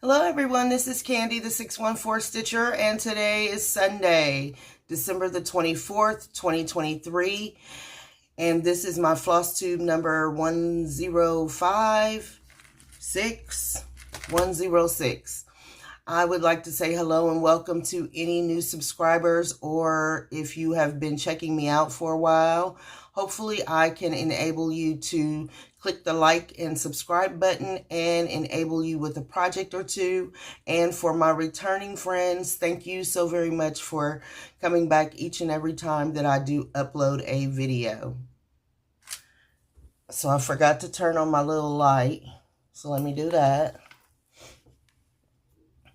Hello everyone, this is Candy the 614 Stitcher, and today is Sunday, December the 24th, 2023, and this is my Flosstube number 1056106. I would like to say hello and welcome to any new subscribers, or if you have been checking me out for a while. Hopefully I can enable you to click the like and subscribe button and enable you with a project or two. And for my returning friends, thank you so very much for coming back each and every time that I do upload a video. So I forgot to turn on my little light, so let me do that.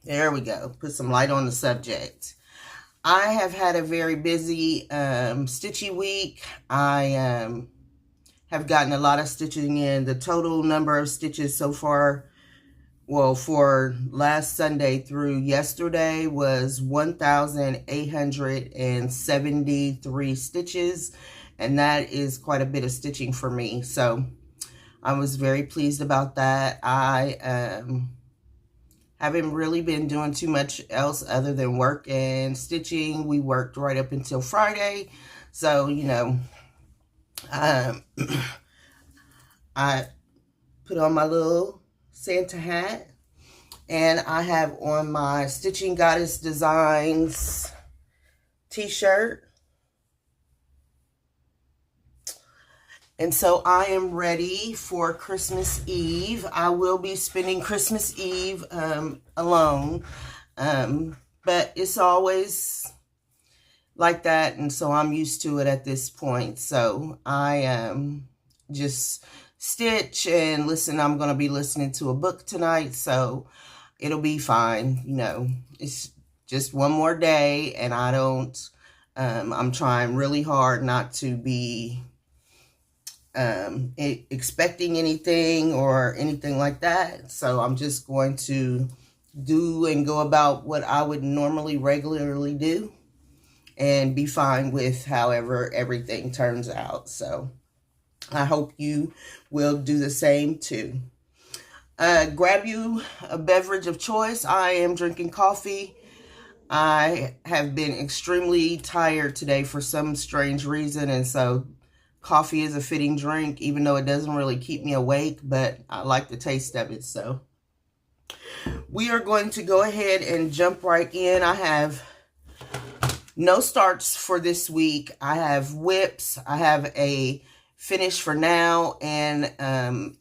There we go. Put some light on the subject. I have had a very busy stitchy week. I have gotten a lot of stitching in. The total number of stitches so far, well, for last Sunday through yesterday was 1,873 stitches. And that is quite a bit of stitching for me. So I was very pleased about that. I haven't really been doing too much else other than work and stitching. We worked right up until Friday. So, you know, I put on my little Santa hat, and I have on my Stitching Goddess Designs t-shirt. And so I am ready for Christmas Eve. I will be spending Christmas Eve alone, but it's always like that, and so I'm used to it at this point. So I just stitch and listen. I'm going to be listening to a book tonight, so it'll be fine. You know, it's just one more day, and I don't, I'm trying really hard not to be expecting anything or anything like that. So I'm just going to do and go about what I would normally regularly do and be fine with however everything turns out. So I hope you will do the same too. Grab you a beverage of choice. I am drinking coffee. I have been extremely tired today for some strange reason, and so coffee is a fitting drink, even though it doesn't really keep me awake, but I like the taste of it. So we are going to go ahead and jump right in. I have no starts for this week. I have whips. I have a finish for now and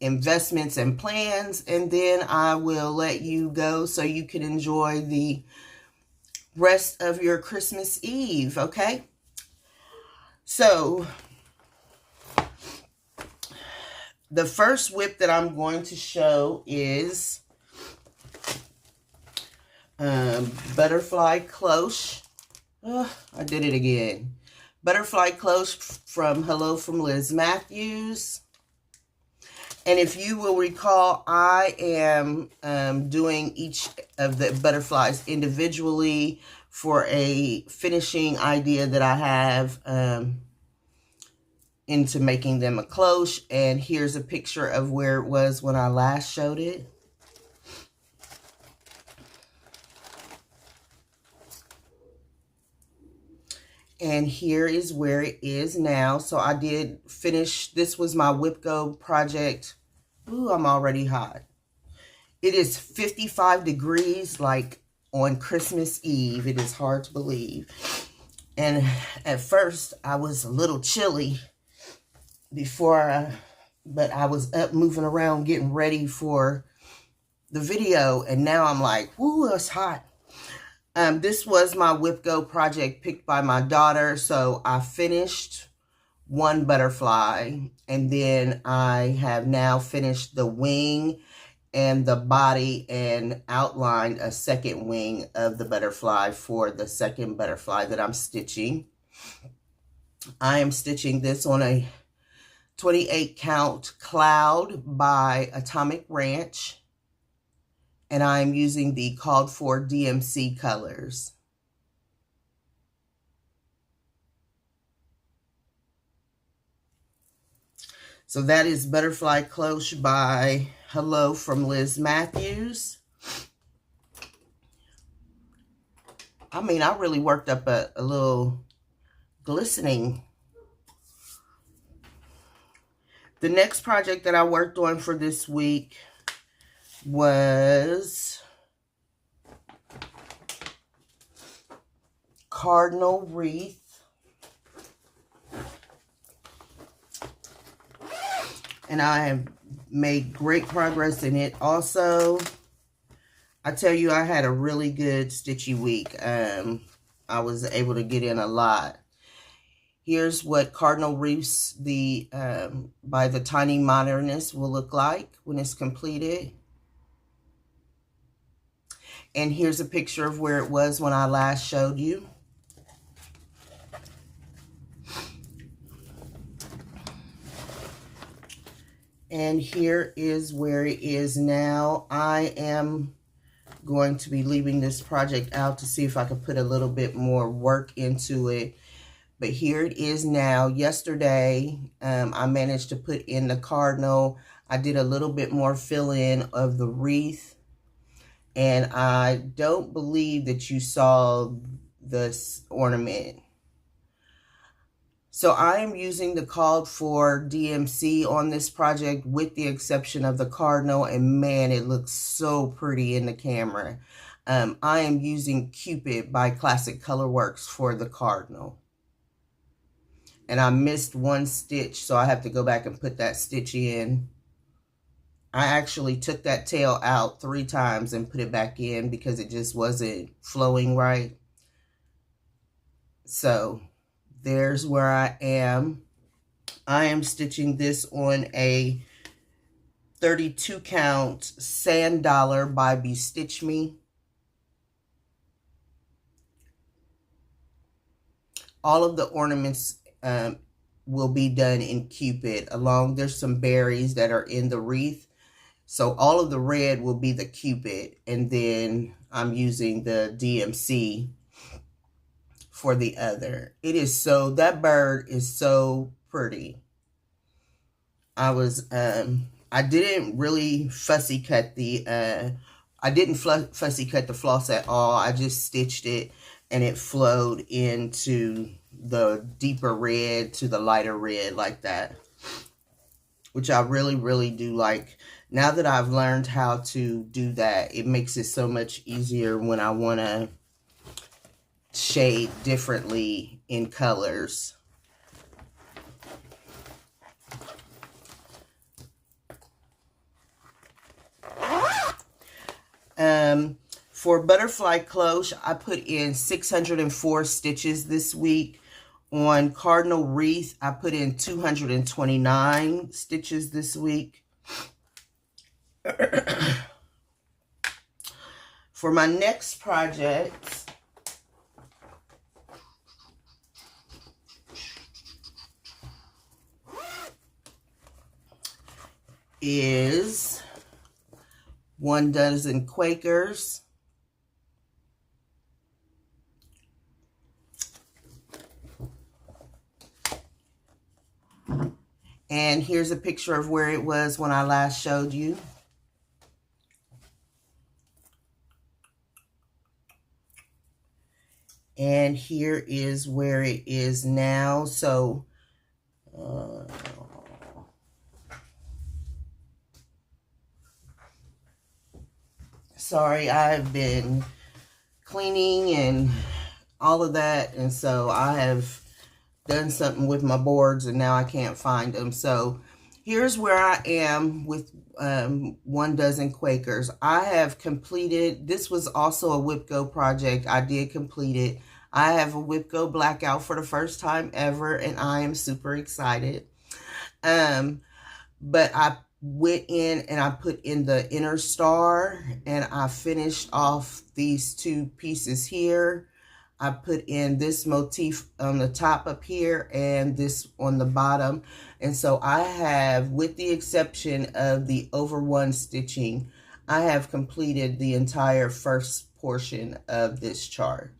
investments and plans, and then I will let you go so you can enjoy the rest of your Christmas Eve, okay? So the first whip that I'm going to show is Butterfly Cloche. Oh, I did it again. Butterfly Cloche from Hello from Liz Mathews. And if you will recall, I am doing each of the butterflies individually for a finishing idea that I have into making them a cloche. And here's a picture of where it was when I last showed it. And here is where it is now. So I did finish, this was my WIPGO project. Ooh, I'm already hot. It is 55 degrees like on Christmas Eve. It is hard to believe. And at first I was a little chilly but I was up moving around getting ready for the video, and now I'm like, whoo, it's hot. This was my WIPGO project picked by my daughter, so I finished one butterfly, and then I have now finished the wing and the body and outlined a second wing of the butterfly for the second butterfly that I'm stitching. I am stitching this on a 28 count cloud by Atomic Ranch, and I'm using the called for DMC colors. So that is Butterfly Cloche by Hello from Liz Mathews. I mean, I really worked up a little glistening. The next project that I worked on for this week was Cardinal Wreath. And I have made great progress in it. Also, I tell you, I had a really good stitchy week. I was able to get in a lot. Here's what Cardinal Wreaths by the Tiny Modernist will look like when it's completed. And here's a picture of where it was when I last showed you. And here is where it is now. I am going to be leaving this project out to see if I could put a little bit more work into it. But here it is now. Yesterday, I managed to put in the cardinal. I did a little bit more fill-in of the wreath. And I don't believe that you saw this ornament. So I am using the called for DMC on this project with the exception of the cardinal. And man, it looks so pretty in the camera. I am using Cupid by Classic Colorworks for the cardinal. And I missed one stitch, so I have to go back and put that stitch in. I actually took that tail out 3 times and put it back in because it just wasn't flowing right. So there's where I am. I am stitching this on a 32 count Sand Dollar by Bestitch Me. All of the ornaments will be done in Cupid. There's some berries that are in the wreath. So all of the red will be the Cupid. And then I'm using the DMC for the other. That bird is so pretty. I didn't really fussy cut the floss at all. I just stitched it and it flowed into the deeper red to the lighter red like that, which I really, really do like. Now that I've learned how to do that, it makes it so much easier when I want to shade differently in colors. For Butterfly Cloche, I put in 604 stitches this week. On Cardinal Wreath, I put in 229 stitches this week. For my next project, is 1 dozen Quakers. And here's a picture of where it was when I last showed you. And here is where it is now. So, sorry, I've been cleaning and all of that. And so I have done something with my boards and now I can't find them. So here's where I am with 1 dozen Quakers. I have completed, this was also a WIPGO project. I did complete it. I have a WIPGO blackout for the first time ever and I am super excited. But I went in and I put in the inner star and I finished off these 2 pieces here. I put in this motif on the top up here and this on the bottom. And so I have, with the exception of the over 1 stitching, I have completed the entire first portion of this chart.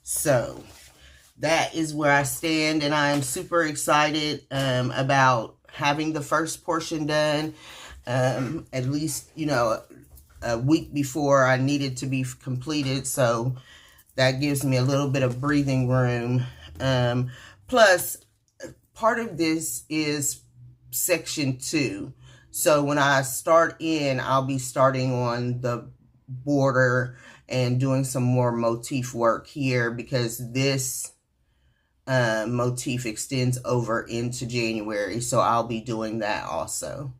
So that is where I stand and I am super excited about having the first portion done, at least, you know, a week before I need it to be completed. So that gives me a little bit of breathing room. Plus, part of this is section 2. So when I start in, I'll be starting on the border and doing some more motif work here, because this motif extends over into January. So I'll be doing that also.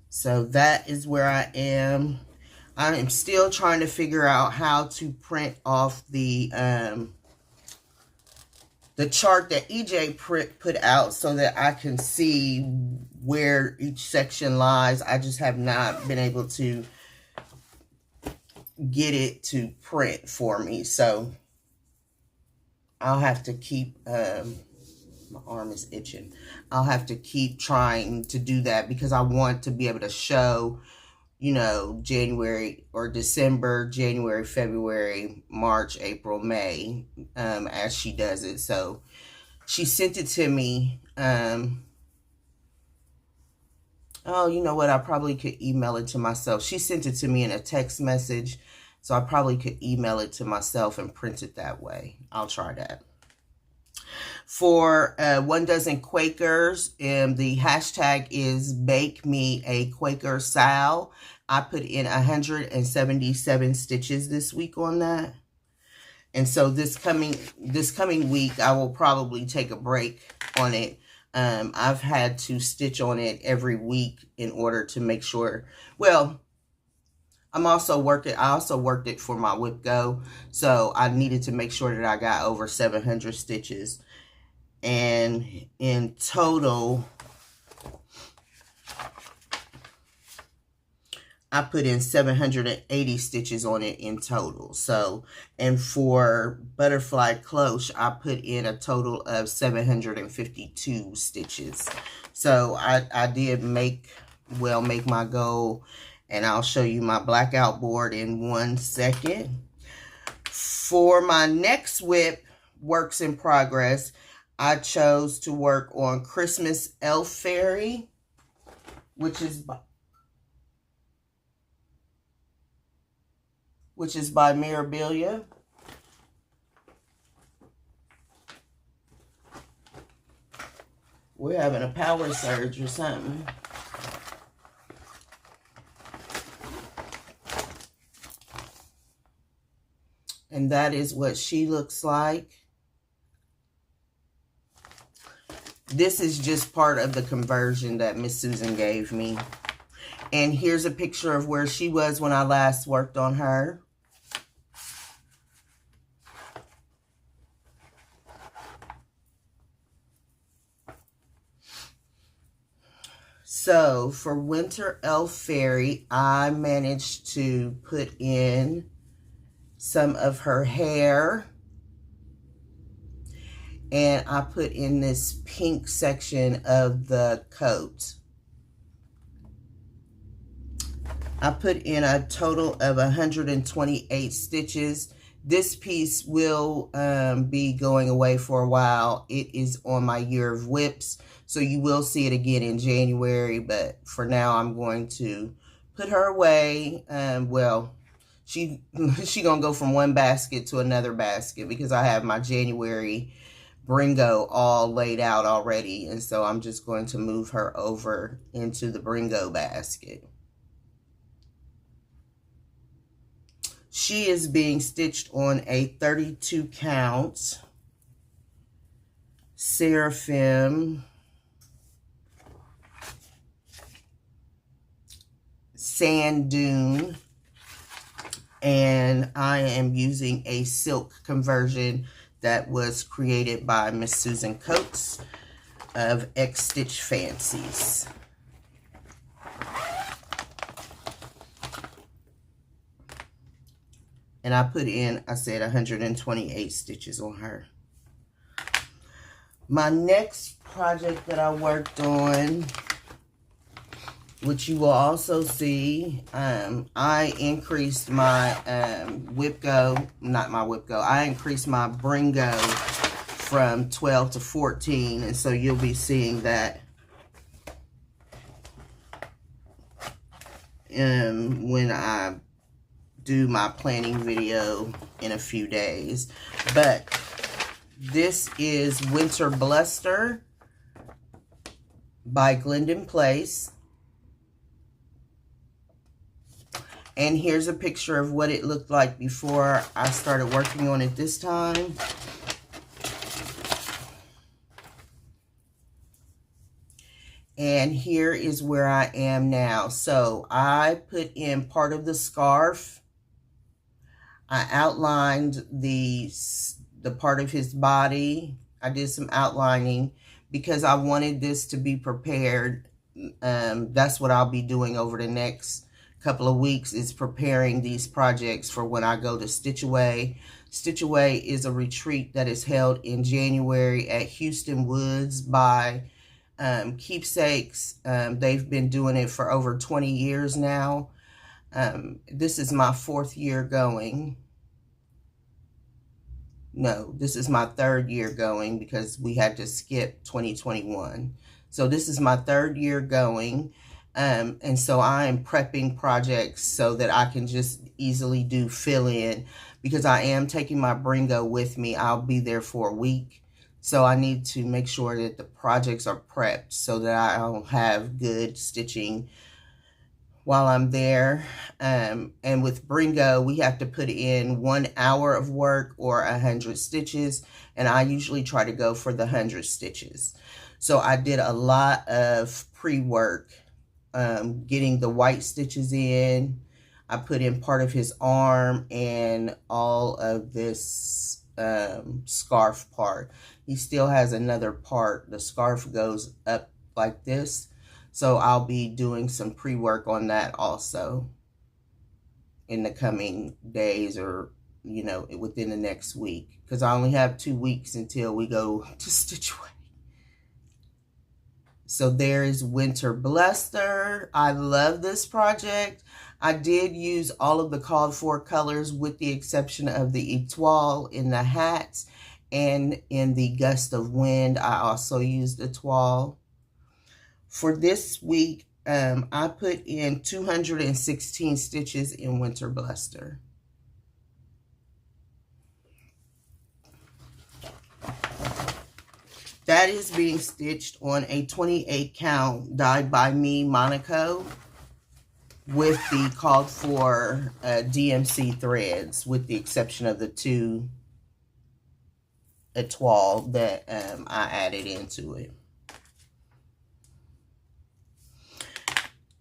So that is where I am. I am still trying to figure out how to print off the chart that EJ put out so that I can see where each section lies. I just have not been able to get it to print for me. So I'll have to keep, my arm is itching. I'll have to keep trying to do that, because I want to be able to show, you know, January or December, January, February, March, April, May, as she does it. So she sent it to me. Oh, you know what? I probably could email it to myself. She sent it to me in a text message, so I probably could email it to myself and print it that way. I'll try that. For 1 dozen Quakers, the hashtag is Bake Me a Quaker Sal. I put in 177 stitches this week on that. And so this coming week, I will probably take a break on it. I've had to stitch on it every week in order to make sure, well, I also worked it for my WIPGO. So I needed to make sure that I got over 700 stitches. And in total, I put in 780 stitches on it in total. So, and for Butterfly Cloche, I put in a total of 752 stitches. So I did make my goal, and I'll show you my blackout board in 1 second. For my next WIP, works in progress, I chose to work on Christmas Elf Fairy, which is by Mirabilia. We're having a power surge or something. And that is what she looks like. This is just part of the conversion that Miss Susan gave me. And here's a picture of where she was when I last worked on her. So for Winter Elf Fairy, I managed to put in some of her hair. And I put in this pink section of the coat. I put in a total of 128 stitches. This piece will be going away for a while. It is on my year of WIPs, so you will see it again in January. But for now, I'm going to put her away. Well, she gonna go from one basket to another basket, because I have my January Bringo all laid out already, and so I'm just going to move her over into the Bringo basket. She is being stitched on a 32 count Seraphim Sand Dune, and I am using a silk conversion that was created by Miss Susan Coates of X Stitch Fancies. And I put in, I said, 128 stitches on her. My next project that I worked on What you will also see, I increased my WIPGO, not my WIPGO, I increased my BRINGO from 12 to 14, and so you'll be seeing that when I do my planning video in a few days. But this is Winter Bluster by Glendan Place. And here's a picture of what it looked like before I started working on it this time. And here is where I am now. So I put in part of the scarf. I outlined the part of his body. I did some outlining because I wanted this to be prepared. That's what I'll be doing over the next couple of weeks, is preparing these projects for when I go to Stitch Away. Stitch Away is a retreat that is held in January at Houston Woods by Keepsakes. They've been doing it for over 20 years now. This is my 4th year going. No, this is my 3rd year going because we had to skip 2021. So this is my 3rd year going. And so I am prepping projects so that I can just easily do fill-in, because I am taking my BRINGO with me. I'll be there for a week. So I need to make sure that the projects are prepped so that I'll have good stitching while I'm there. And with BRINGO, we have to put in 1 hour of work or 100 stitches. And I usually try to go for the 100 stitches. So I did a lot of pre-work. Getting the white stitches in. I put in part of his arm and all of this scarf part. He still has another part. The scarf goes up like this. So I'll be doing some pre-work on that also in the coming days, or, you know, within the next week. Because I only have 2 weeks until we go to Stitch Away. So there is Winter Bluster. I love this project. I did use all of the called for colors with the exception of the Etoile in the hats, and in the Gust of Wind, I also used Etoile. For this week, I put in 216 stitches in Winter Bluster. That is being stitched on a 28 count dyed by me Monaco with the called for DMC threads, with the exception of the 2 Etoile that I added into it.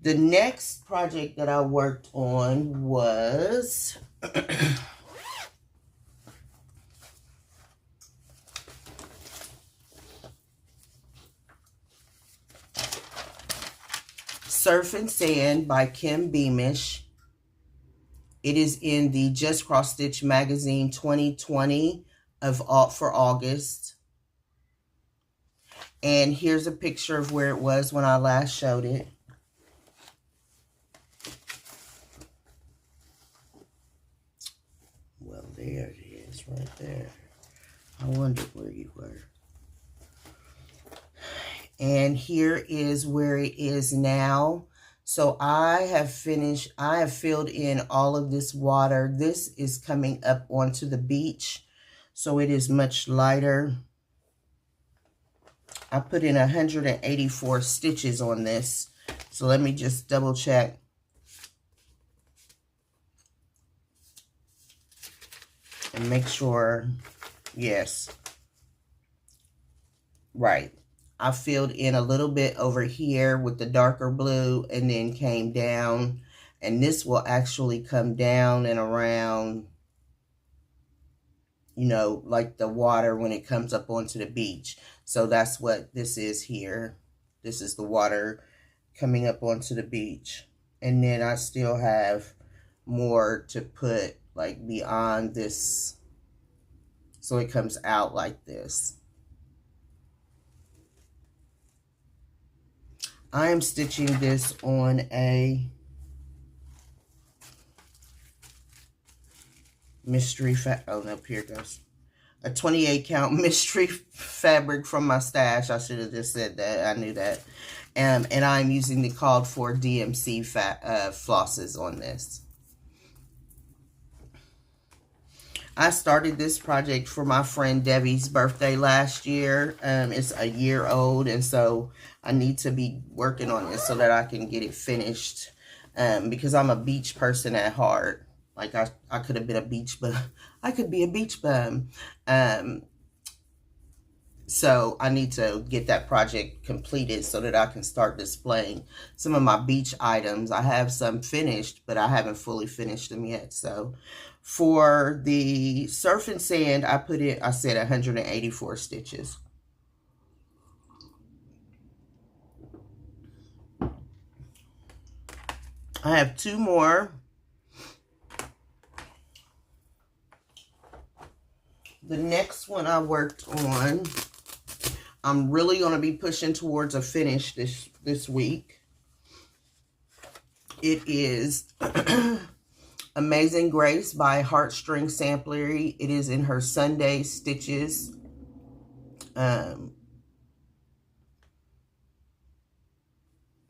The next project that I worked on was Surf and Sand by Kim Beamish. It is in the Just Cross Stitch Magazine 2020 for August. And here's a picture of where it was when I last showed it. Well, there it is right there. I wondered where you were. And here is where it is now. So I have filled in all of this water. This is coming up onto the beach, so it is much lighter. I put in 184 stitches on this. So let me just double check. And make sure, yes. Right. I filled in a little bit over here with the darker blue and then came down. And this will actually come down and around, you know, like the water when it comes up onto the beach. So that's what this is here. This is the water coming up onto the beach. And then I still have more to put like beyond this. So it comes out like this. I am stitching this on a mystery oh no, here it goes. A 28 count mystery fabric from my stash. I should have just said that. I knew that. And I'm using the called for DMC flosses on this. I started this project for my friend Debbie's birthday last year. It's a year old, and so I need to be working on it so that I can get it finished. Because I'm a beach person at heart. Like I could have been a beach bum. I could be a beach bum. So I need to get that project completed so that I can start displaying some of my beach items. I have some finished, but I haven't fully finished them yet. So for the surf and sand, I said 184 stitches. I have 2 more. The next one I worked on, I'm really going to be pushing towards a finish this week. It is Amazing Grace by HeartString Samplery. It is in her Sunday Stitches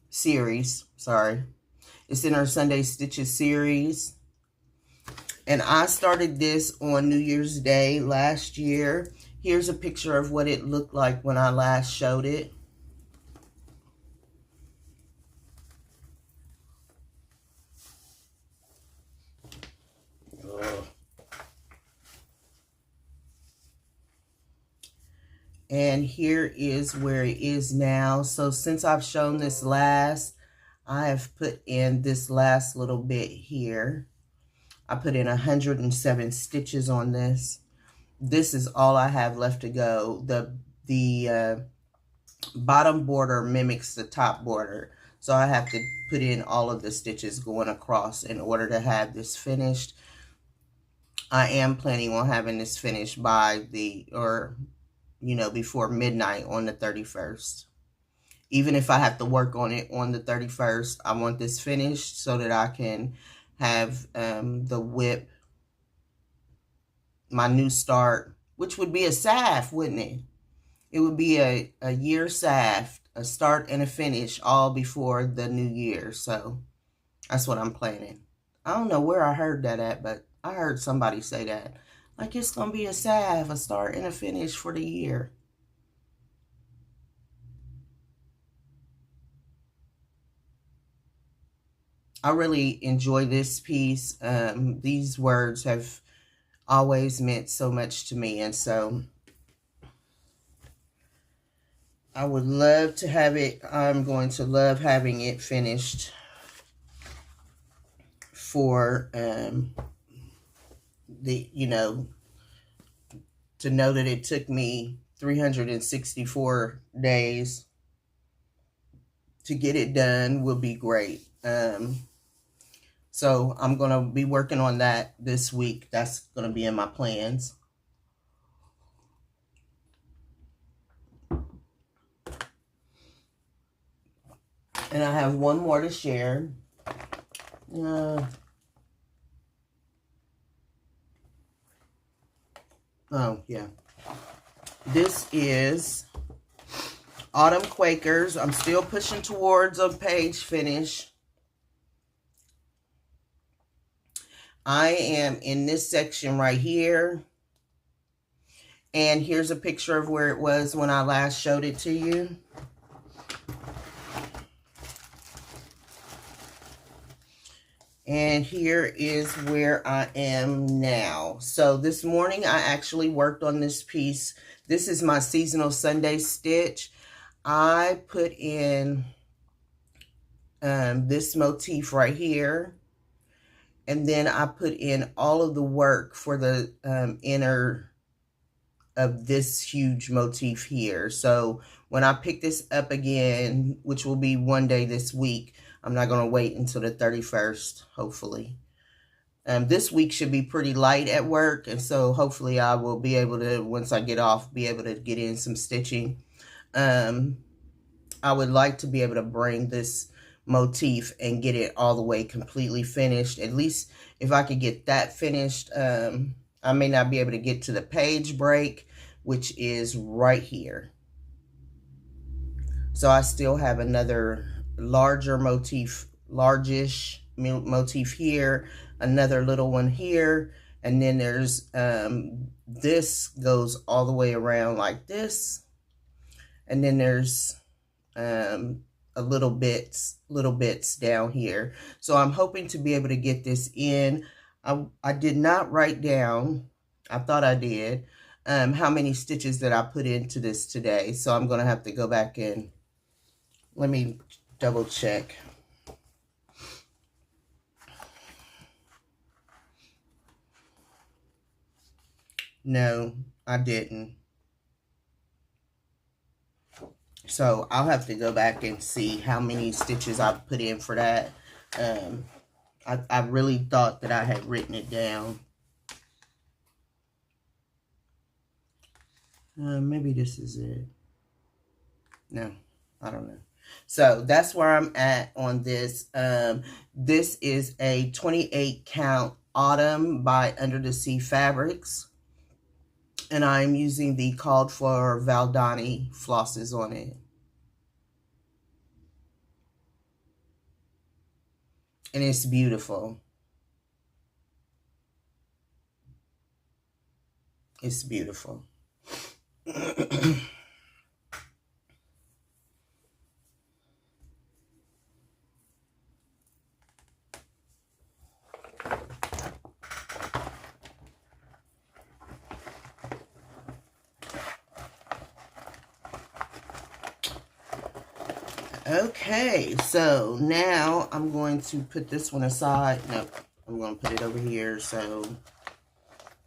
series. Sorry. It's in her Sunday Stitches series. And I started this on New Year's Day last year. Here's a picture of what it looked like when I last showed it. And here is where it is now. So since I've shown this last, I have put in this last little bit here. I put in 107 stitches on this. This is all I have left to go. The bottom border mimics the top border. So I have to put in all of the stitches going across in order to have this finished. I am planning on having this finished by before midnight on the 31st. Even if I have to work on it on the 31st, I want this finished so that I can have the WIP, my new start, which would be a SAF, wouldn't it? It would be a year SAF, a start and a finish, all before the new year. So that's what I'm planning. I don't know where I heard that at, but I heard somebody say that. Like it's going to be a SAF, a start and a finish for the year. I really enjoy this piece. These words have always meant so much to me, and so I would love to have it. I'm going to love having it finished for to know that it took me 364 days to get it done will be great. So I'm going to be working on that this week. That's going to be in my plans. And I have one more to share. Oh, yeah. This is Autumn Quakers. I'm still pushing towards a page finish. I am in this section right here. And here's a picture of where it was when I last showed it to you. And here is where I am now. So this morning I actually worked on this piece. This is my seasonal Sunday stitch. I put in this motif right here. And then I put in all of the work for the inner of this huge motif here. So when I pick this up again, which will be one day this week, I'm not going to wait until the 31st, hopefully. This week should be pretty light at work, and so hopefully I will be able to, once I get off, be able to get in some stitching. I would like to be able to bring this motif and get it all the way completely finished. At least if I could get that finished, I may not be able to get to the page break, which is right here. So I still have another larger motif, largish motif here, another little one here, and then there's this goes all the way around like this, and then there's a little bits down here. So I'm hoping to be able to get this in. I did not write down, I thought I did, how many stitches that I put into this today. So I'm going to have to go back and let me double check. No, I didn't. So I'll have to go back and see how many stitches I put in for that. I really thought that I had written it down. Maybe this is it. No, I don't know. So that's where I'm at on this. This is a 28 count Autumn by Under the Sea Fabrics. And I'm using the Called for Valdani flosses on it. And it's beautiful. It's beautiful. Okay, so now I'm going to put this one aside. Nope, I'm going to put it over here. So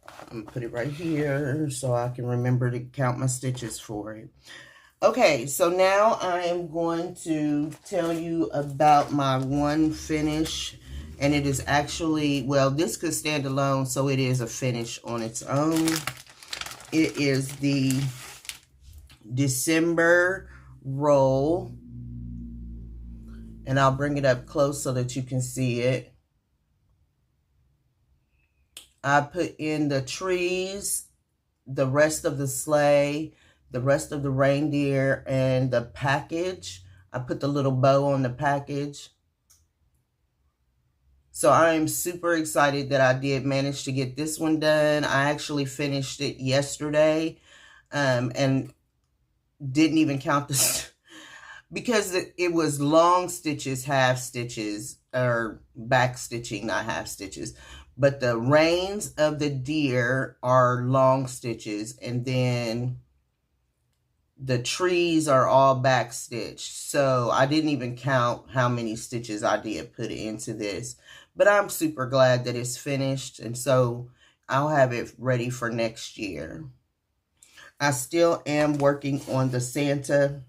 I'm going to put it right here so I can remember to count my stitches for it. Okay, so now I am going to tell you about my one finish. And it is actually, well, this could stand alone, so it is a finish on its own. It is the December roll. And I'll bring it up close so that you can see it. I put in the trees, the rest of the sleigh, the rest of the reindeer, and the package. I put the little bow on the package. So I am super excited that I did manage to get this one done. I actually finished it yesterday and didn't even count the... because it was long stitches, half stitches, or back stitching, not half stitches. But the reins of the deer are long stitches, and then the trees are all back stitched. So I didn't even count how many stitches I did put into this. But I'm super glad that it's finished, and so I'll have it ready for next year. I still am working on the Santa.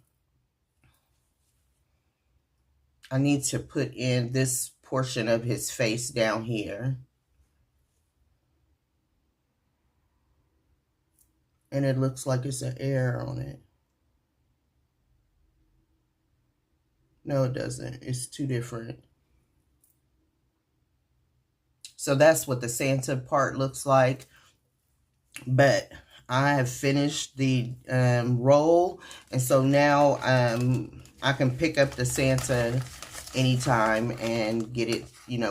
I need to put in this portion of his face down here. And it looks like it's an error on it. No, it doesn't. It's two different. So that's what the Santa part looks like. But I have finished the roll. And so now I can pick up the Santa anytime and get it,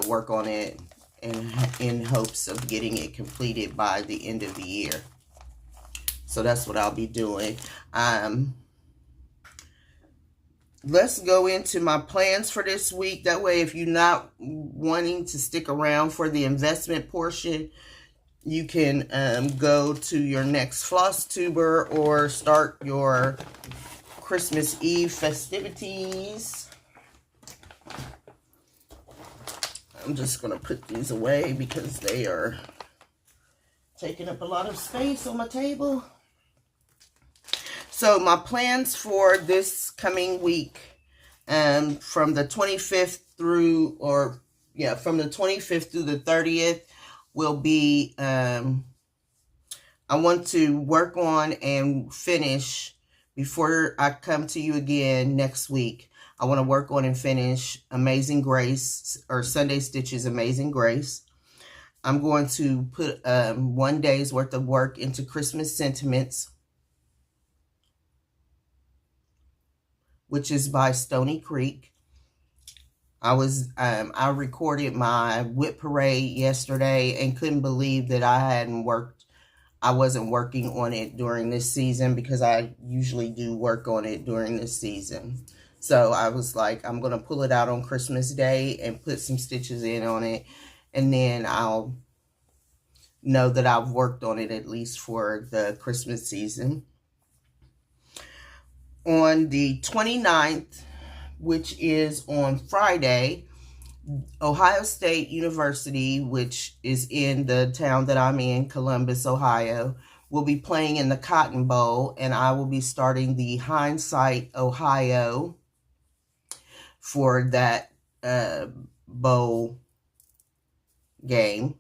work on it in hopes of getting it completed by the end of the year. So that's what I'll be doing. Let's go into my plans for this week. That way, if you're not wanting to stick around for the investment portion, you can go to your next Flosstuber or start your Christmas Eve festivities. I'm just going to put these away because they are taking up a lot of space on my table. So my plans for this coming week, from the 25th through, from the 25th through the 30th will be, I want to work on and finish before I come to you again next week, I want to work on and finish Amazing Grace, or Sunday Stitches Amazing Grace. I'm going to put 1 day's worth of work into Christmas Sentiments, which is by Stony Creek. I recorded my whip parade yesterday and couldn't believe that I wasn't working on it during this season, because I usually do work on it during this season. So I was like, I'm going to pull it out on Christmas Day and put some stitches in on it, and then I'll know that I've worked on it at least for the Christmas season. On the 29th, which is on Friday, Ohio State University, which is in the town that I'm in, Columbus, Ohio, will be playing in the Cotton Bowl, and I will be starting the Hindsight Ohio for that bowl game.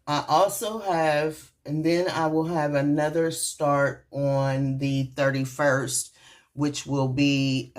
I also have, and then I will have another start on the 31st, which will be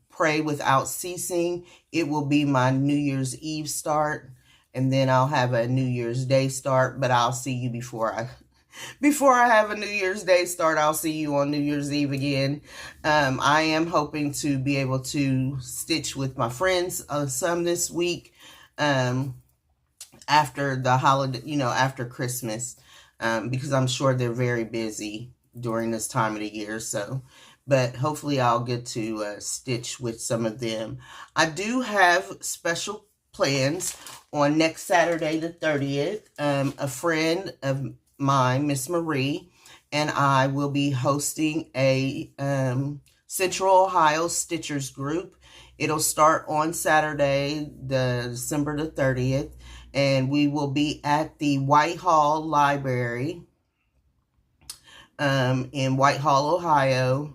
Pray Without Ceasing. It will be my New Year's Eve start, and then I'll have a New Year's Day start, but I'll see you before I have a New Year's Day start. I'll see you on New Year's Eve again. I am hoping to be able to stitch with my friends some this week, after the holiday, after Christmas, because I'm sure they're very busy during this time of the year. So, but hopefully I'll get to stitch with some of them. I do have special plans on next Saturday, the 30th. A friend of mine, Miss Marie, and I will be hosting a Central Ohio Stitchers group. It'll start on Saturday, December the 30th, and we will be at the Whitehall Library in Whitehall, Ohio,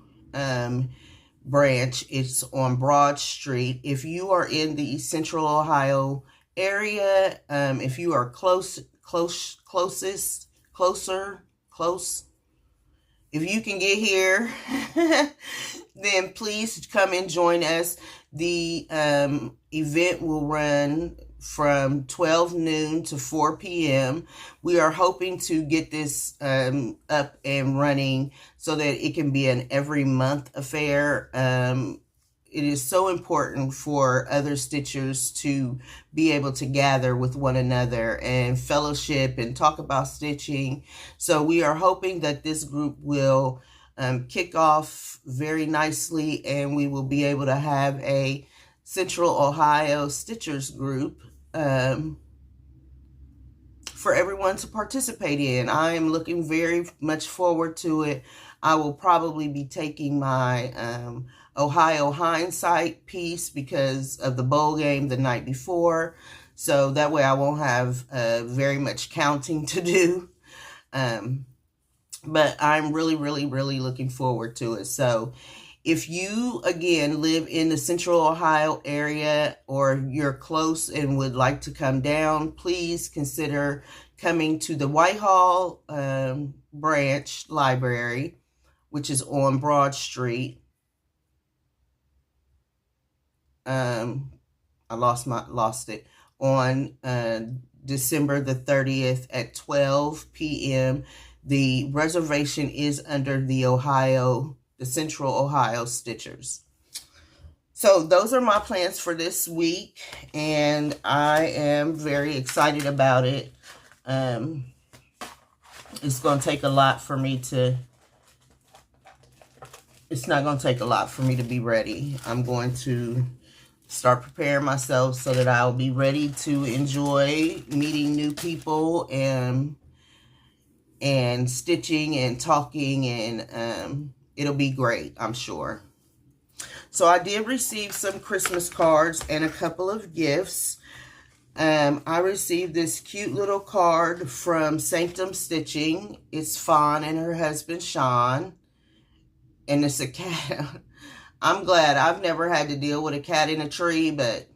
branch. It's on Broad Street. If you are in the Central Ohio area, if you are close, if you can get here, then please come and join us. The event will run from 12 noon to 4 p.m. We are hoping to get this up and running so that it can be an every month affair. It is so important for other stitchers to be able to gather with one another and fellowship and talk about stitching. So we are hoping that this group will kick off very nicely, and we will be able to have a Central Ohio Stitchers group for everyone to participate in. I am looking very much forward to it. I will probably be taking my Ohio Hindsight piece because of the bowl game the night before. So that way I won't have very much counting to do. But I'm really, really, really looking forward to it. So if you, again, live in the Central Ohio area, or you're close and would like to come down, please consider coming to the Whitehall branch library, which is on Broad Street. I lost it on December the 30th at 12 p.m. The reservation is under the Central Ohio Stitchers. So those are my plans for this week, and I am very excited about it. It's going to take a lot for me to, it's not going to take a lot for me to be ready. I'm going to start preparing myself so that I'll be ready to enjoy meeting new people and stitching and talking, and it'll be great, I'm sure. So I did receive some Christmas cards and a couple of gifts. I received this cute little card from Sanctum Stitching. It's Fawn and her husband, Sean. And it's a cat. I'm glad. I've never had to deal with a cat in a tree, but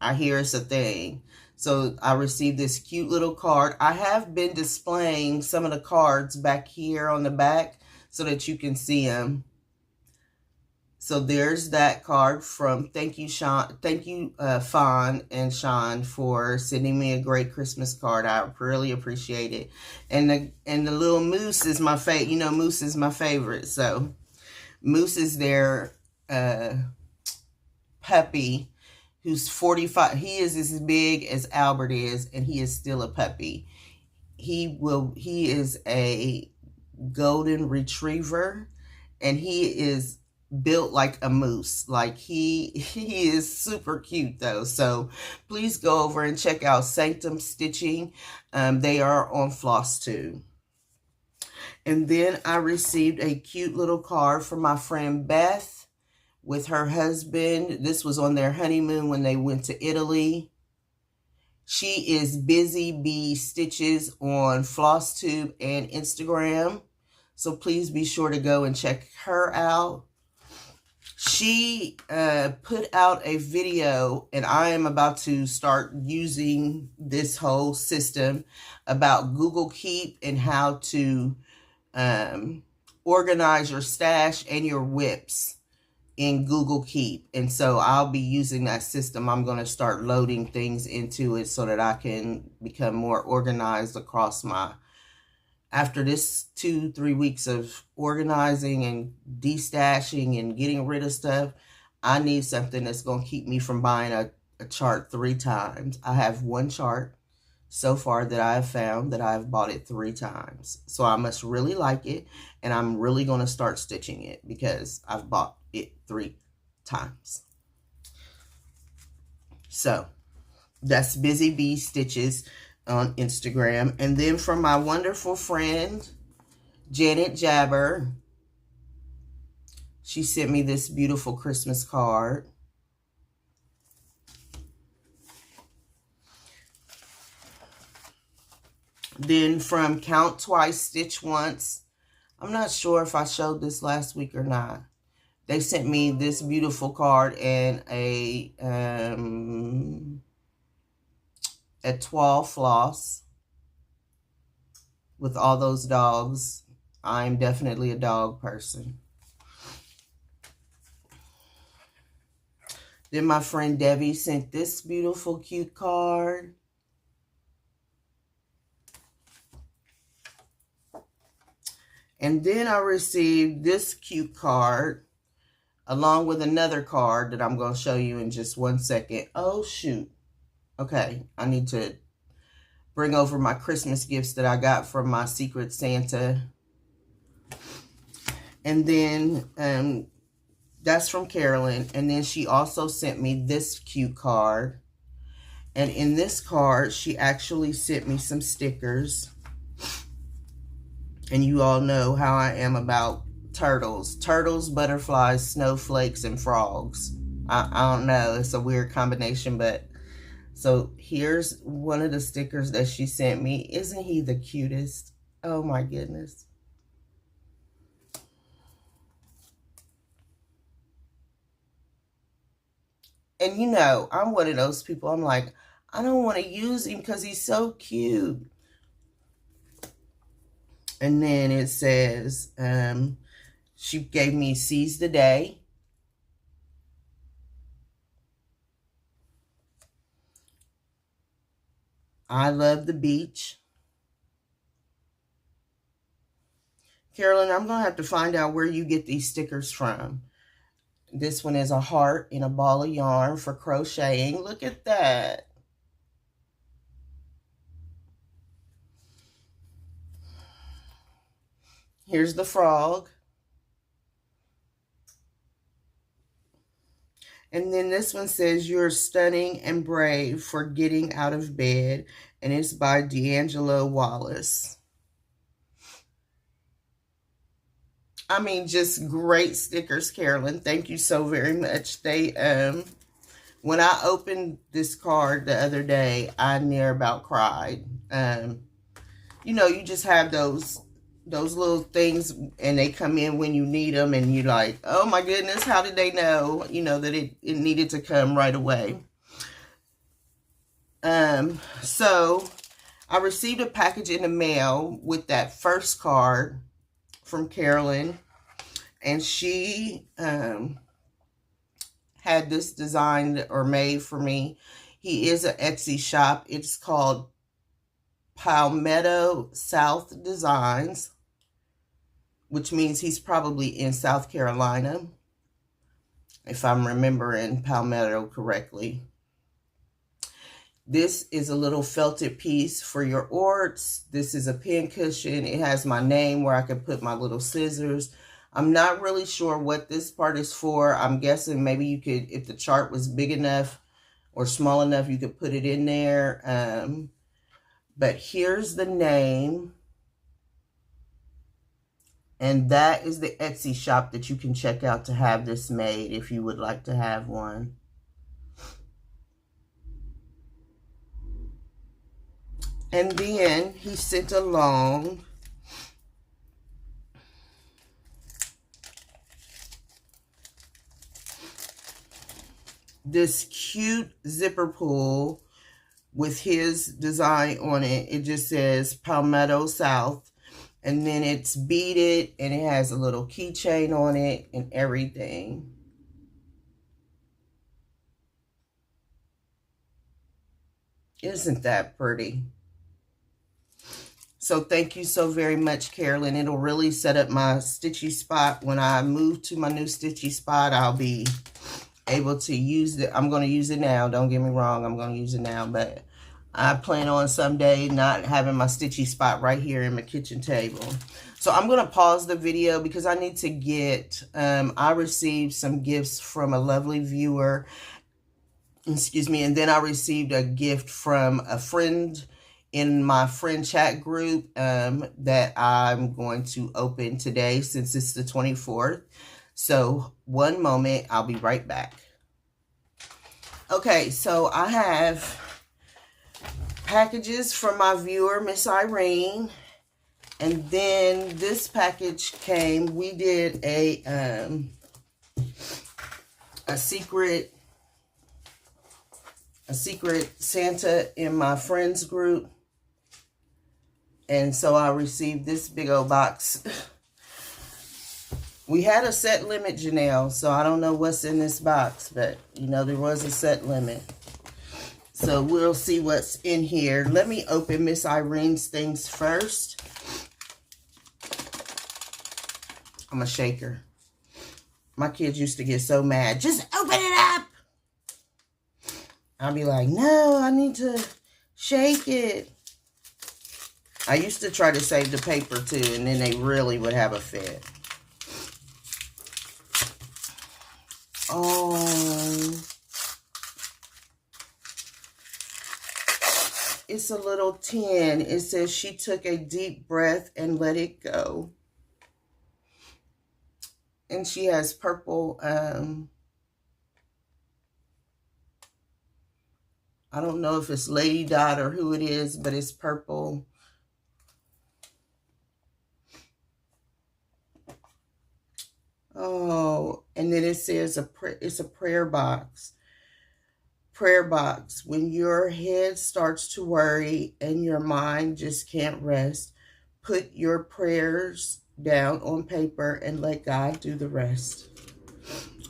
I hear it's a thing. So I received this cute little card. I have been displaying some of the cards back here on the back, so that you can see them. So there's that card from, thank you, Sean. Thank you, Fawn and Sean, for sending me a great Christmas card. I really appreciate it. And the little Moose is my favorite. You know, Moose is my favorite. So Moose is their puppy, who's 45. He is as big as Albert is, and he is still a puppy. He is a golden retriever, and he is built like a moose. Like he is super cute though. So please go over and check out Sanctum Stitching. They are on Flosstube. And then I received a cute little card from my friend Beth with her husband. This was on their honeymoon when they went to Italy. She is Busy Bee Stitches on Flosstube and Instagram. So please be sure to go and check her out. She put out a video, and I am about to start using this whole system about Google Keep and how to organize your stash and your WIPs in Google Keep. And so I'll be using that system. I'm going to start loading things into it so that I can become more organized across my, after this 2-3 weeks of organizing and destashing and getting rid of stuff, I need something that's going to keep me from buying a chart 3 times. I have one chart so far that I have found that I've bought it 3 times. So I must really like it, and I'm really going to start stitching it because I've bought it 3 times. So that's Busy Bee Stitches on Instagram. And then from my wonderful friend Janet Jabber, she sent me this beautiful Christmas card. Then from Count Twice, Stitch Once, I'm not sure if I showed this last week or not. They sent me this beautiful card and a 12 floss with all those dogs. I'm definitely a dog person. Then my friend Debbie sent this beautiful cute card. And then I received this cute card along with another card that I'm going to show you in just 1 second. Oh, shoot. Okay, I need to bring over my Christmas gifts that I got from my Secret Santa. And then that's from Carolyn. And then she also sent me this cute card. And in this card, she actually sent me some stickers. And you all know how I am about turtles. Turtles, butterflies, snowflakes, and frogs. I don't know. It's a weird combination, but... So here's one of the stickers that she sent me. Isn't he the cutest? Oh my goodness. And you know, I'm one of those people. I'm like, I don't want to use him because he's so cute. And then it says, she gave me Seize the Day. I Love the Beach. Carolyn, I'm going to have to find out where you get these stickers from. This one is a heart in a ball of yarn for crocheting. Look at that. Here's the frog. And then this one says, You're Stunning and Brave for Getting Out of Bed. And it's by D'Angelo Wallace. I mean, just great stickers, Carolyn. Thank you so very much. They, when I opened this card the other day, I near about cried. You know, you just have those little things, and they come in when you need them, and you're like, oh my goodness, how did they know, you know, that it needed to come right away. So I received a package in the mail with that first card, from Carolyn, and she had this designed or made for me. He is an Etsy shop. It's called Palmetto South Designs, which means he's probably in South Carolina, if I'm remembering Palmetto correctly. This is a little felted piece for your orts. This is a pin cushion. It has my name where I can put my little scissors. I'm not really sure what this part is for. I'm guessing maybe you could, if the chart was big enough or small enough, you could put it in there. But here's the name. And that is the Etsy shop that you can check out to have this made if you would like to have one. And then he sent along this cute zipper pull with his design on it. It just says Palmetto South. And then it's beaded and it has a little keychain on it and everything. Isn't that pretty? So thank you so very much, Carolyn. It'll really set up my stitchy spot. When I move to my new stitchy spot, I'll be able to use it. I'm going to use it now. Don't get me wrong. I'm going to use it now. But I plan on someday not having my stitchy spot right here in my kitchen table. So I'm going to pause the video because I need to get, I received some gifts from a lovely viewer. Excuse me. And then I received a gift from a friend in my friend chat group that I'm going to open today since it's the 24th. So one moment, I'll be right back. Okay, so I have packages from my viewer, Miss Irene. And then this package came, we did a secret Santa in my friends group. And so I received this big old box. We had a set limit, Janelle, so I don't know what's in this box, but, you know, there was a set limit. So we'll see what's in here. Let me open Miss Irene's things first. I'm a shaker. My kids used to get so mad. Just open it up! I'll be like, no, I need to shake it. I used to try to save the paper too, and then they really would have a fit. Oh, it's a little tin. It says she took a deep breath and let it go. And she has purple, I don't know if it's Lady Dot or who it is, but it's purple. Oh, and then it says it's a prayer box. Prayer box. When your head starts to worry and your mind just can't rest, put your prayers down on paper and let God do the rest.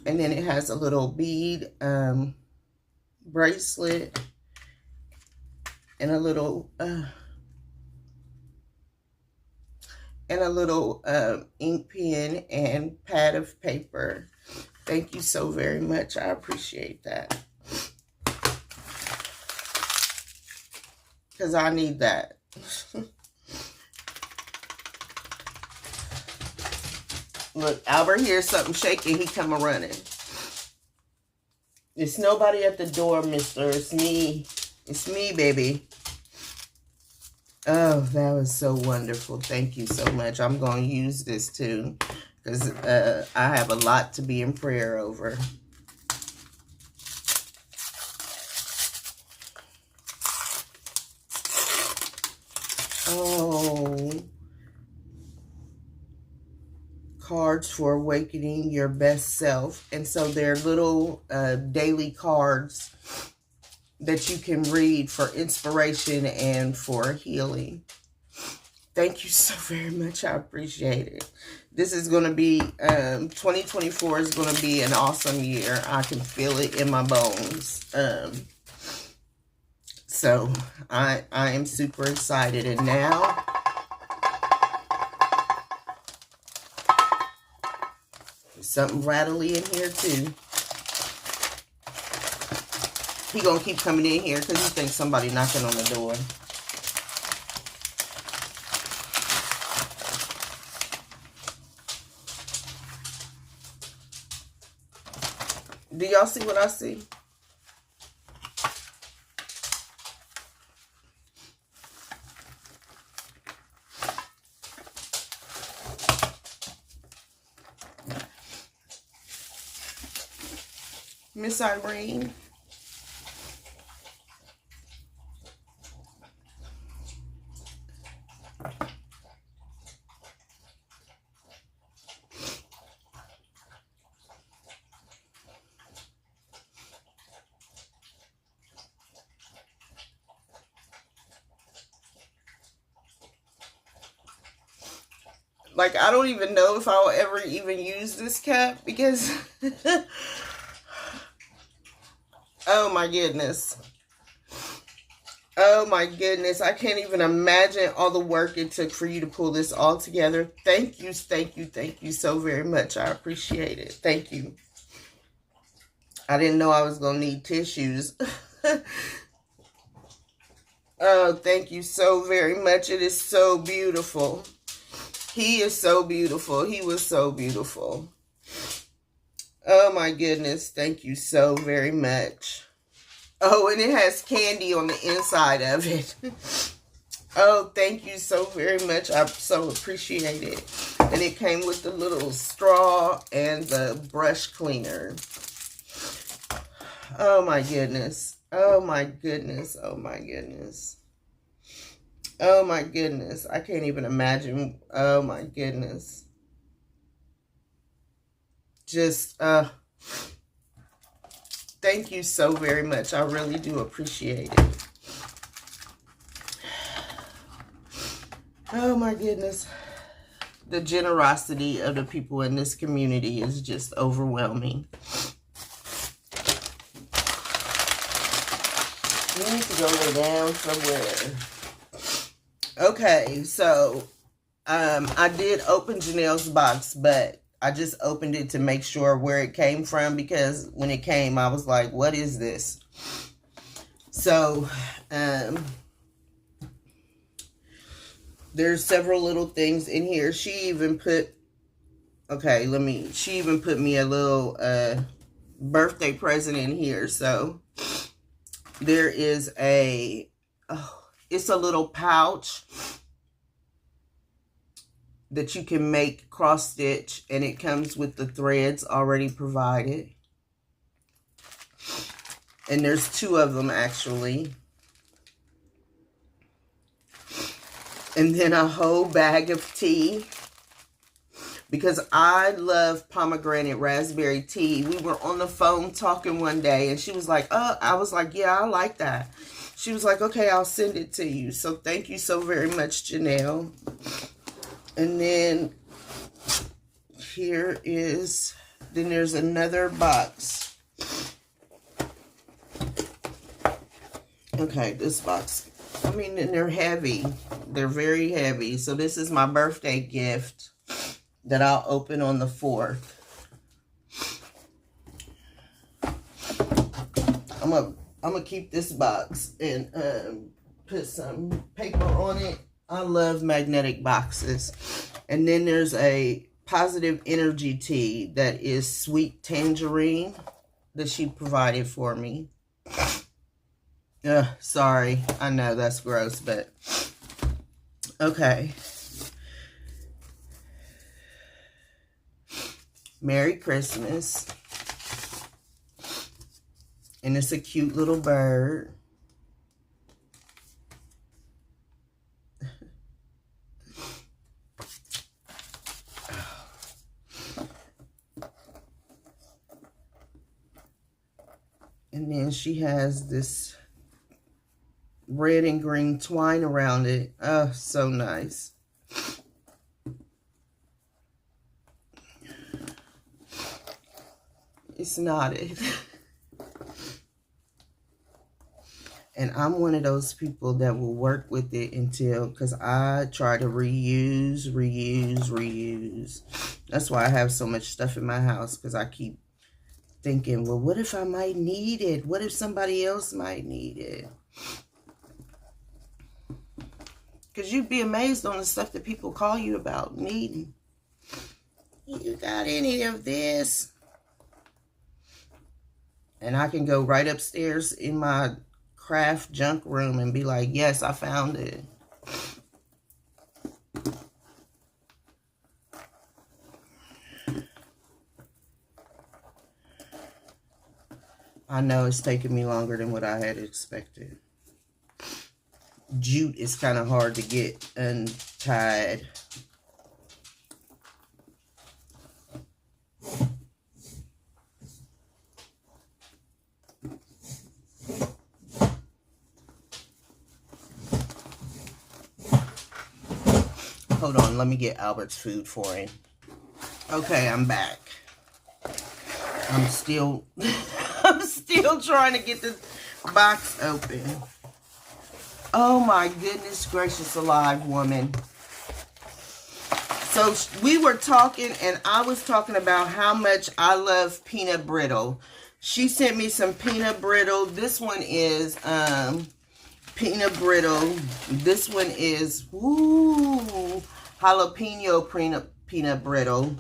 And then it has a little bead bracelet and a little ink pen and pad of paper. Thank you so very much. I appreciate that. Because I need that. Look, Albert hears something shaking. He come running. It's nobody at the door, mister. It's me. It's me, baby. Oh, that was so wonderful. Thank you so much. I'm going to use this too, because I have a lot to be in prayer over. Oh, cards for awakening your best self. And so they're little daily cards that you can read for inspiration and for healing. Thank you so very much. I appreciate it. This is going to be, 2024 is going to be an awesome year. I can feel it in my bones. So I am super excited. And now, something rattly in here too. He gonna keep coming in here because he thinks somebody knocking on the door. Do y'all see what I see? Miss Irene. Like, I don't even know if I'll ever even use this cap because, oh my goodness. Oh my goodness. I can't even imagine all the work it took for you to pull this all together. Thank you so very much. I appreciate it. Thank you. I didn't know I was going to need tissues. Oh, thank you so very much. It is so beautiful. He is so beautiful. He was so beautiful. Oh my goodness. Thank you so very much. Oh, and it has candy on the inside of it. Oh, thank you so very much. I so appreciate it. And it came with the little straw and the brush cleaner. Oh my goodness. Oh my goodness. Oh my goodness. Oh my goodness. I can't even imagine. Oh my goodness. Just, thank you so very much. I really do appreciate it. Oh my goodness. The generosity of the people in this community is just overwhelming. You need to go lay down somewhere. Okay, so I did open Janelle's box, but I just opened it to make sure where it came from, because when it came, I was like, what is this? So, there's several little things in here. She even put, she even put me a little birthday present in here. So, there is it's a little pouch that you can make cross stitch, and it comes with the threads already provided. And there's 2 of them actually. And then a whole bag of tea, because I love pomegranate raspberry tea. We were on the phone talking one day, and she was like, oh, I was like, yeah, I like that. She was like, okay, I'll send it to you. So thank you so very much, Janelle. And then then there's another box. Okay, this box. I mean, and they're heavy. They're very heavy. So this is my birthday gift that I'll open on the 4th. I'm gonna keep this box and put some paper on it. I love magnetic boxes. And then there's a positive energy tea that is sweet tangerine that she provided for me. Sorry, I know that's gross, but okay. Merry Christmas. And it's a cute little bird. And then she has this red and green twine around it. Oh, so nice. It's knotted. And I'm one of those people that will work with it until, because I try to reuse. That's why I have so much stuff in my house, because I keep thinking, well, what if I might need it? What if somebody else might need it? Because you'd be amazed on the stuff that people call you about needing. You got any of this? And I can go right upstairs in my craft junk room and be like, yes, I found it. I know it's taking me longer than what I had expected. Jute is kind of hard to get untied. Hold on, let me get Albert's food for him. Okay, I'm back. I'm still trying to get this box open. Oh my goodness gracious alive, woman. So we were talking, and I was talking about how much I love peanut brittle. She sent me some peanut brittle. This one is peanut brittle. This one is jalapeno peanut brittle.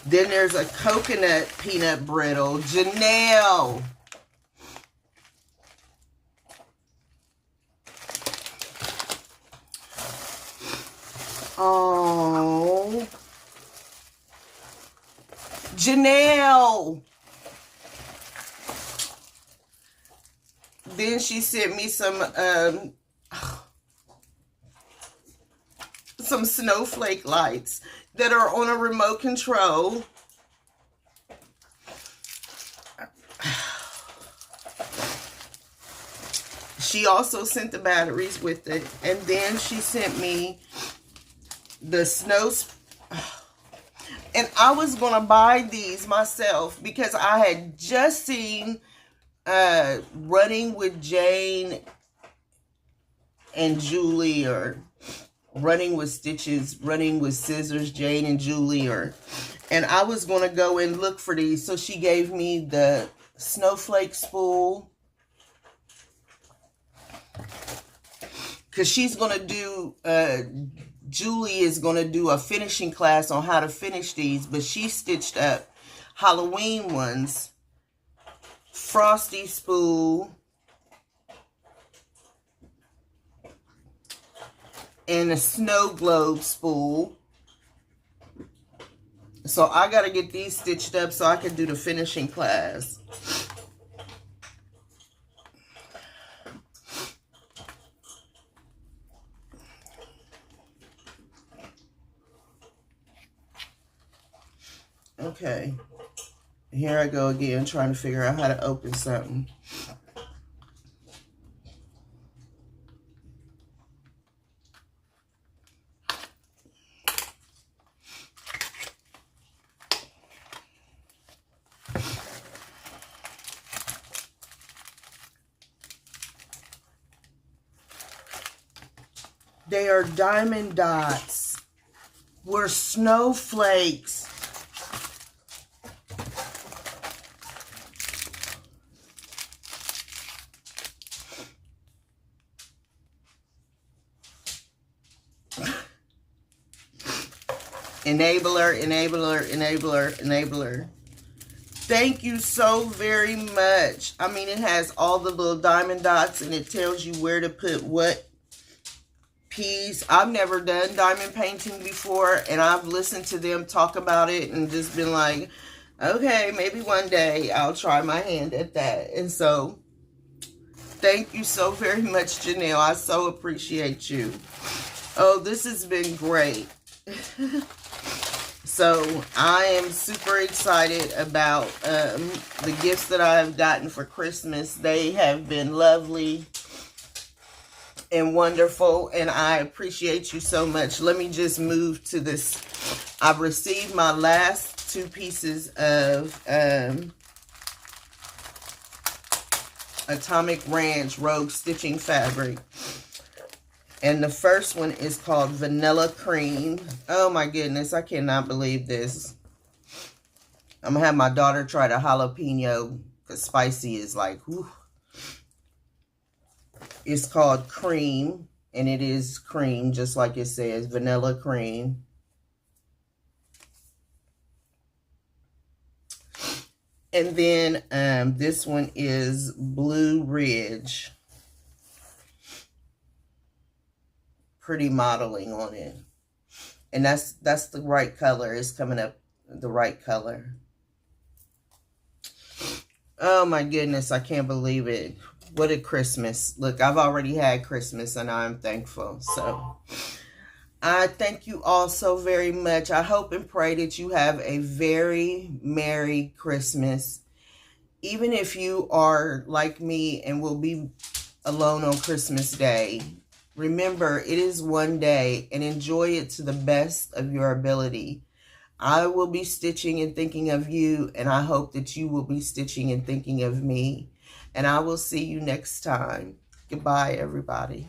Then there's a coconut peanut brittle. Janelle. Oh. Janelle. Then she sent me some snowflake lights that are on a remote control. She also sent the batteries with it. And then she sent me the and I was going to buy these myself because I had just seen Running with Jane and Julie, or Running with Stitches, Running with Scissors, Jane and Julie, and I was going to go and look for these. So she gave me the snowflake spool, because she's going to do, Julie is going to do a finishing class on how to finish these, but she stitched up Halloween ones, frosty spool, and a snow globe spool. So I got to get these stitched up so I can do the finishing class. Okay, here I go again, trying to figure out how to open something. They are diamond dots. We're snowflakes. Enabler, enabler, enabler, enabler. Thank you so very much. I mean, it has all the little diamond dots, and it tells you where to put what piece. I've never done diamond painting before, and I've listened to them talk about it and just been like, okay, maybe one day I'll try my hand at that. And so, thank you so very much, Janelle. I so appreciate you. Oh, this has been great. So I am super excited about the gifts that I've gotten for Christmas. They have been lovely and wonderful, and I appreciate you so much. Let me just move to this. I've received my last 2 pieces of Atomic Ranch Rogue Stitching fabric. And the first one is called Vanilla Cream. Oh my goodness, I cannot believe this. I'm gonna have my daughter try the jalapeno, because spicy is like, whew. It's called Cream, and it is cream, just like it says, Vanilla Cream. And then this one is Blue Ridge. Pretty modeling on it. And that's the right color. It's coming up the right color. Oh my goodness, I can't believe it. What a Christmas. Look, I've already had Christmas and I'm thankful. So I thank you all so very much. I hope and pray that you have a very Merry Christmas. Even if you are like me and will be alone on Christmas Day, remember, it is one day and enjoy it to the best of your ability. I will be stitching and thinking of you, and I hope that you will be stitching and thinking of me. And I will see you next time. Goodbye, everybody.